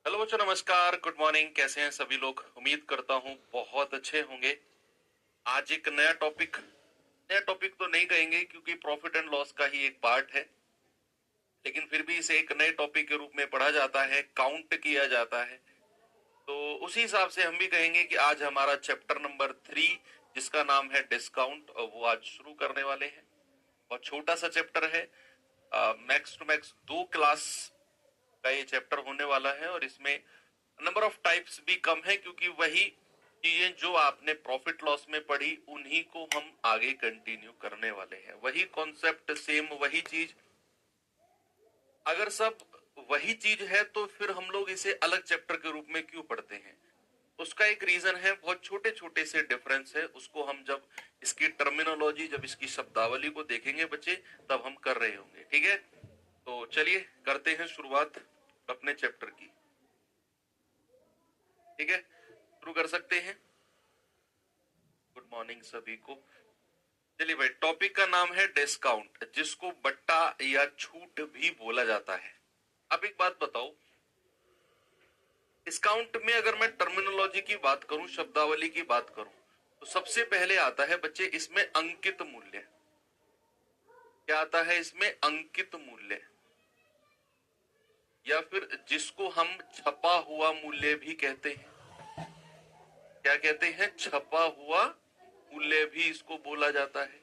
Hello बच्चों, नमस्कार, good morning. कैसे हैं सभी लोग? उम्मीद करता हूं बहुत अच्छे होंगे। आज एक नया टॉपिक तो नहीं कहेंगे क्योंकि प्रॉफिट एंड लॉस का ही एक पार्ट है, लेकिन फिर भी इसे एक नए टॉपिक के रूप में पढ़ा जाता है, काउंट किया जाता है। तो उसी हिसाब से हम भी कहेंगे कि आज हमारा चैप्टर नंबर 3, जिसका नाम है डिस्काउंट, वो आज शुरू करने वाले हैं। बहुत छोटा सा चैप्टर है, मैक्स टू मैक्स 2 क्लास का ये चैप्टर होने वाला है, और इसमें नंबर ऑफ टाइप्स भी कम है क्योंकि वही चीजें जो आपने प्रॉफिट लॉस में पढ़ी उन्हीं को हम आगे कंटिन्यू करने वाले हैं। वही कॉन्सेप्ट, सेम वही चीज। अगर सब वही चीज है तो फिर हम लोग इसे अलग चैप्टर के रूप में क्यों पढ़ते हैं? उसका एक रीजन है, बहुत छोटे छोटे से डिफरेंस है। उसको हम जब इसकी टर्मिनोलॉजी, जब इसकी शब्दावली को देखेंगे बच्चे, तब हम कर रहे होंगे। ठीक है, तो चलिए करते हैं शुरुआत अपने चैप्टर की। ठीक है, शुरू कर सकते हैं। गुड मॉर्निंग सभी को। चलिए भाई, टॉपिक का नाम है डिस्काउंट, जिसको बट्टा या छूट भी बोला जाता है। अब एक बात बताओ, डिस्काउंट में अगर मैं टर्मिनोलॉजी की बात करूं, शब्दावली की बात करूं, तो सबसे पहले आता है बच्चे इसमें अंकित मूल्य। क्या आता है इसमें? अंकित मूल्य, या फिर जिसको हम छपा हुआ मूल्य भी कहते हैं। क्या कहते हैं? छपा हुआ मूल्य भी इसको बोला जाता है।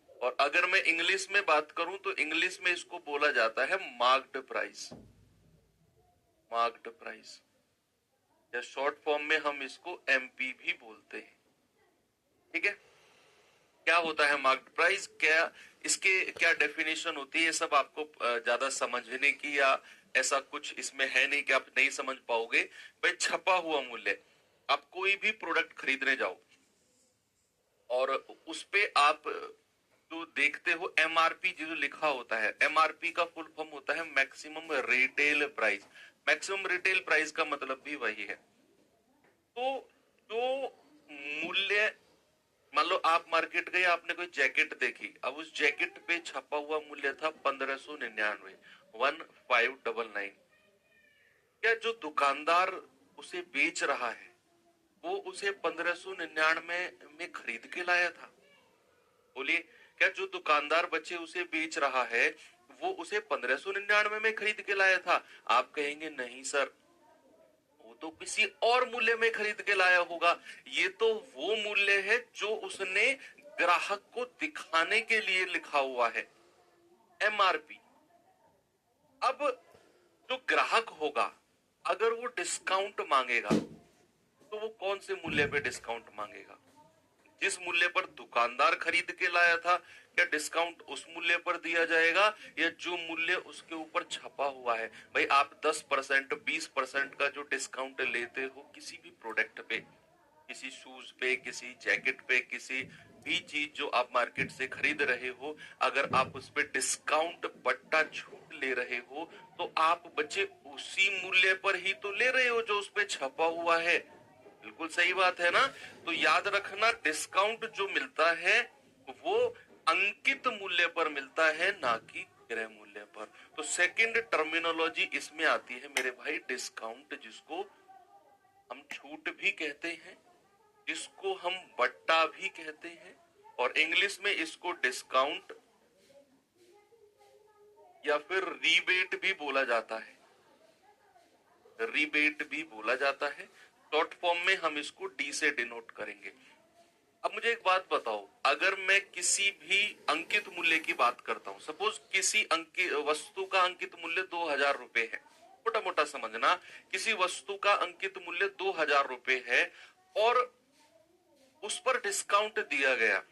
और अगर मैं इंग्लिश में बात करूं तो इंग्लिश में इसको बोला जाता है मार्क्ड प्राइस। मार्क्ड प्राइस, या शॉर्ट फॉर्म में हम इसको एमपी भी बोलते हैं। ठीक है, क्या होता है मार्क्ड प्राइस, क्या इसके क्या डेफिनेशन होती है, ये सब आपको ज्यादा समझने की या ऐसा कुछ इसमें है नहीं कि आप नहीं समझ पाओगे। भाई, छपा हुआ मूल्य, आप कोई भी प्रोडक्ट खरीदने जाओ और उस पे आप जो देखते हो एमआरपी जो लिखा होता है, एमआरपी का फुल फॉर्म होता है maximum retail price. Maximum retail price का मतलब भी वही है। तो जो मूल्य, मान लो आप मार्केट गए, आपने कोई जैकेट देखी, अब उस जैकेट पे छपा हुआ मूल्य था 1599, 1599। क्या जो दुकानदार उसे बेच रहा है वो उसे 1599 में खरीद के लाया था? बोलिए, क्या जो दुकानदार बच्चे उसे बेच रहा है वो उसे 1599 में खरीद के लाया था? आप कहेंगे नहीं सर, वो तो किसी और मूल्य में खरीद के लाया होगा। ये तो वो मूल्य है जो उसने ग्राहक को दिखाने के लिए लिखा हुआ है, एमआरपी। अब जो ग्राहक होगा, अगर वो डिस्काउंट मांगेगा तो वो कौन से मूल्य पे डिस्काउंट मांगेगा? जिस मूल्य पर दुकानदार खरीद के लाया था, क्या डिस्काउंट उस मूल्य पर दिया जाएगा, या जो मूल्य उसके ऊपर छपा हुआ है? भाई, आप 10%, 20% का जो डिस्काउंट लेते हो किसी भी प्रोडक्ट पे, किसी शूज पे, किसी जैकेट पे, किसी भी चीज जो आप मार्केट से खरीद रहे हो, अगर आप उस पे डिस्काउंट, बट्टा छूट ले रहे हो, तो आप बच्चे उसी मूल्य पर ही तो ले रहे हो जो उस पे छपा हुआ है। बिल्कुल सही बात है ना? तो याद रखना, डिस्काउंट जो मिलता है वो अंकित मूल्य पर मिलता है, ना कि क्रय मूल्य पर। तो सेकंड टर्मिनोलॉजी इसमें आती है मेरे भाई, डिस्काउंट, जिसको हम छूट भी कहते हैं, जिसको हम बट्टा भी कहते हैं, और इंग्लिश में इसको डिस्काउंट या फिर रीबेट भी बोला जाता है। रीबेट भी बोला जाता है। शॉर्ट फॉर्म में हम इसको डी से डिनोट करेंगे। अब मुझे एक बात बताओ, अगर मैं किसी भी अंकित मूल्य की बात करता हूं, सपोज किसी अंकित वस्तु का अंकित मूल्य 2000 रुपए है, मोटा मोटा समझना, किसी वस्तु का अंकित मूल्य 2000 रुपए है और उस पर डिस्काउंट दिया गया।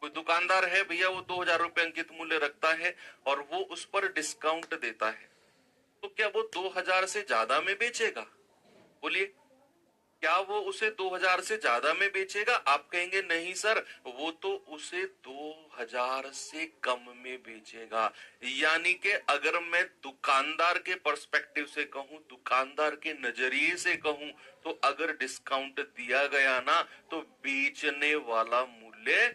कोई दुकानदार है भैया, वो 2000 रुपए अंकित मूल्य रखता है और वो उस पर डिस्काउंट देता है, तो क्या वो 2000 से ज्यादा में बेचेगा? बोलिए, क्या वो उसे 2000 से ज्यादा में बेचेगा? आप कहेंगे नहीं सर, वो तो उसे 2000 से कम में बेचेगा। यानी कि अगर मैं दुकानदार के पर्सपेक्टिव से कहूं, दुकानदार के नजरिए से कहूं, तो अगर डिस्काउंट दिया गया ना, तो बेचने वाला मूल्य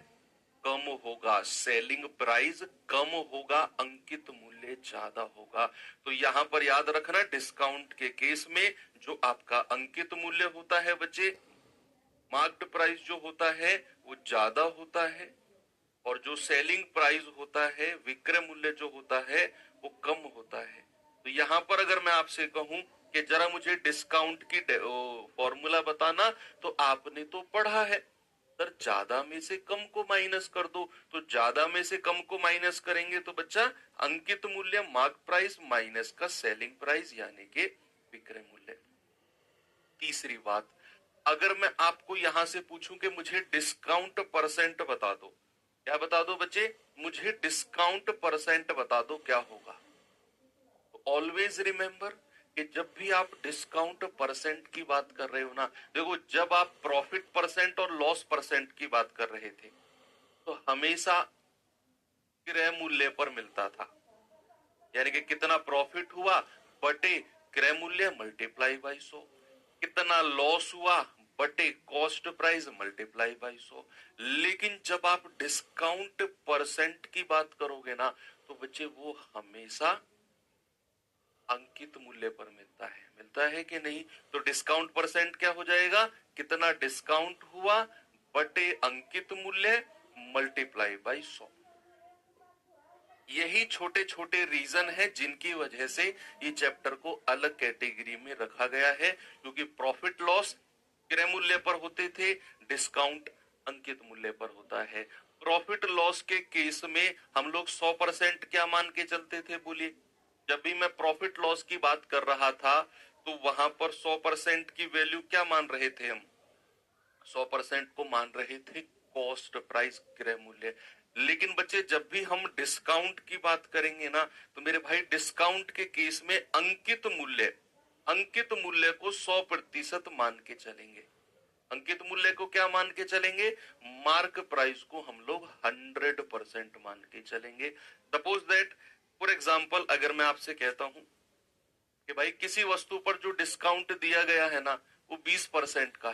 कम होगा, सेलिंग प्राइस कम होगा, अंकित मूल्य ज्यादा होगा। तो यहां पर याद रखना, डिस्काउंट के केस में जो आपका अंकित मूल्य होता है बच्चे, मार्क्ड प्राइस जो होता है वो ज्यादा होता है, और जो सेलिंग प्राइस होता है, विक्रय मूल्य जो होता है वो कम होता है। तो यहां पर अगर मैं आपसे कहूं कि जरा मुझे डिस्काउंट की फॉर्मूला बताना, तो आपने तो पढ़ा है सर, ज्यादा में से कम को माइनस कर दो। तो ज्यादा में से कम को माइनस करेंगे तो बच्चा अंकित मूल्य मार्क प्राइस माइनस का सेलिंग प्राइस यानी कि विक्रय मूल्य। तीसरी बात, अगर मैं आपको यहां से पूछूं कि मुझे डिस्काउंट परसेंट बता दो, क्या बता दो बच्चे, मुझे डिस्काउंट परसेंट बता दो, क्या होगा? तो ऑलवेज रिमेंबर कि जब भी आप डिस्काउंट परसेंट की बात कर रहे हो ना, देखो जब आप प्रॉफिट परसेंट और लॉस परसेंट की बात कर रहे थे तो हमेशा क्रय मूल्य पर मिलता था, यानी कि कितना प्रॉफिट हुआ बटे क्रय मूल्य मल्टीप्लाई बाई 100, कितना लॉस हुआ बटे कॉस्ट प्राइस मल्टीप्लाई बाई 100। लेकिन जब आप डिस्काउंट परसेंट की बात करोगे ना, तो बच्चे वो हमेशा अंकित मूल्य पर मिलता है कि नहीं? तो डिस्काउंट परसेंट क्या हो जाएगा, कितना डिस्काउंट हुआ बटे अंकित मूल्य मल्टीप्लाई बाई 100। यही छोटे छोटे रीजन है जिनकी वजह से ये चैप्टर को अलग कैटेगरी में रखा गया है, क्योंकि प्रॉफिट लॉस क्रय मूल्य पर होते थे, डिस्काउंट अंकित मूल्य पर होता है। प्रॉफिट लॉस के केस में हम लोग 100% क्या मान के चलते थे, बोलिए? जब भी मैं प्रॉफिट लॉस की बात कर रहा था तो वहां पर 100% की वैल्यू क्या मान रहे थे हम? 100% को मान रहे थे कॉस्ट प्राइस क्रय मूल्य। लेकिन बच्चे जब भी हम डिस्काउंट की बात करेंगे ना, तो मेरे भाई डिस्काउंट के केस में अंकित मूल्य को 100% मान के चलेंगे। अंकित मूल्य को क्या मान के चलेंगे? मार्क प्राइस को हम लोग 100% मान के चलेंगे। सपोज दैट फॉर एग्जाम्पल, अगर मैं आपसे कहता हूं कि भाई किसी वस्तु पर जो डिस्काउंट दिया गया है ना वो 20% का है,